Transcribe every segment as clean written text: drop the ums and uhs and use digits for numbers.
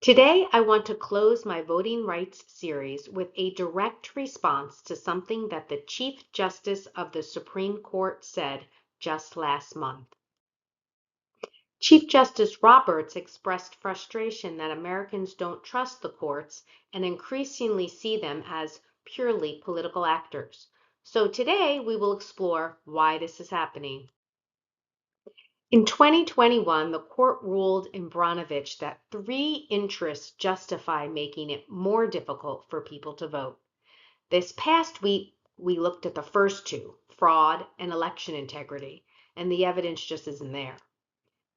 Today, I want to close my voting rights series with a direct response to something that the Chief Justice of the Supreme Court said just last month. Chief Justice Roberts expressed frustration that Americans don't trust the courts and increasingly see them as purely political actors. So today, we will explore why this is happening. In 2021, the court ruled in Brnovich that 3 interests justify making it more difficult for people to vote. This past week, we looked at the first 2, fraud and election integrity, and the evidence just isn't there.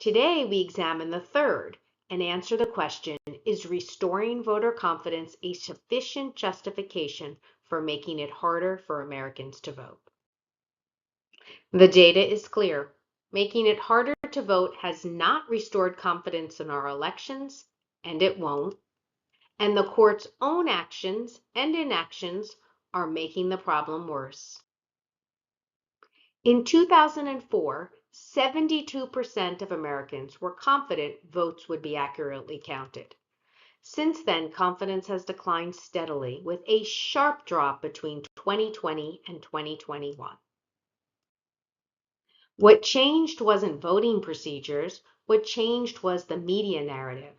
Today, we examine the third and answer the question, is restoring voter confidence a sufficient justification for making it harder for Americans to vote? The data is clear. Making it harder to vote has not restored confidence in our elections, and it won't. And the court's own actions and inactions are making the problem worse. In 2004, 72% of Americans were confident votes would be accurately counted. Since then, confidence has declined steadily, with a sharp drop between 2020 and 2021. What changed wasn't voting procedures, what changed was the media narrative.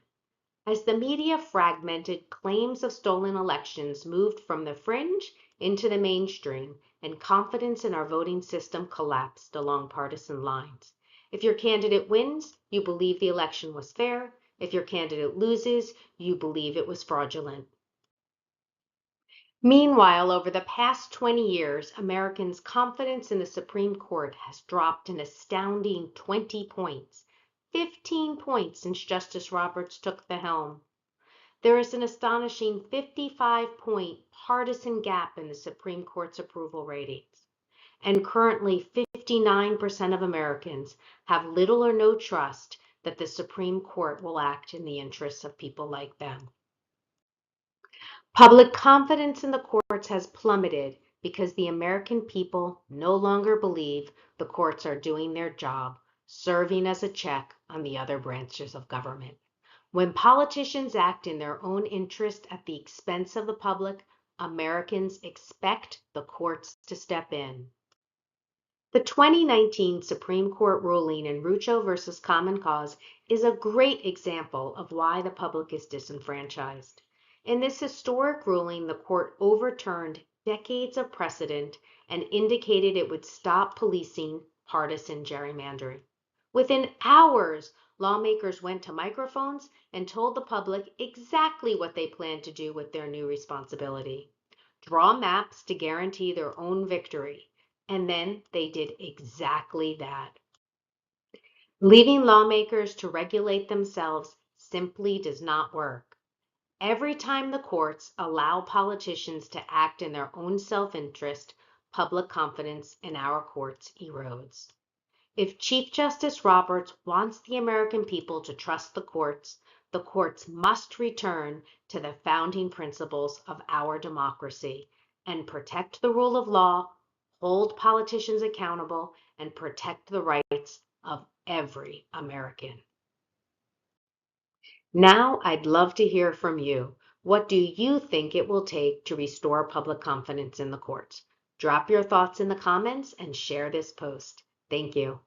As the media fragmented, claims of stolen elections moved from the fringe into the mainstream, and confidence in our voting system collapsed along partisan lines. If your candidate wins, you believe the election was fair. If your candidate loses, you believe it was fraudulent. Meanwhile, over the past 20 years, Americans' confidence in the Supreme Court has dropped an astounding 20 points, 15 points since Justice Roberts took the helm. There is an astonishing 55-point partisan gap in the Supreme Court's approval ratings. And currently, 59% of Americans have little or no trust that the Supreme Court will act in the interests of people like them. Public confidence in the courts has plummeted because the American people no longer believe the courts are doing their job, serving as a check on the other branches of government. When politicians act in their own interest at the expense of the public, Americans expect the courts to step in. The 2019 Supreme Court ruling in Roucho versus Common Cause is a great example of why the public is disenfranchised. In this historic ruling, the court overturned decades of precedent and indicated it would stop policing partisan gerrymandering. Within hours, lawmakers went to microphones and told the public exactly what they planned to do with their new responsibility: draw maps to guarantee their own victory. And then they did exactly that. Leaving lawmakers to regulate themselves simply does not work. Every time the courts allow politicians to act in their own self-interest, public confidence in our courts erodes. If Chief Justice Roberts wants the American people to trust the courts must return to the founding principles of our democracy and protect the rule of law, hold politicians accountable, and protect the rights of every American. Now, I'd love to hear from you. What do you think it will take to restore public confidence in the courts? Drop your thoughts in the comments and share this post. Thank you.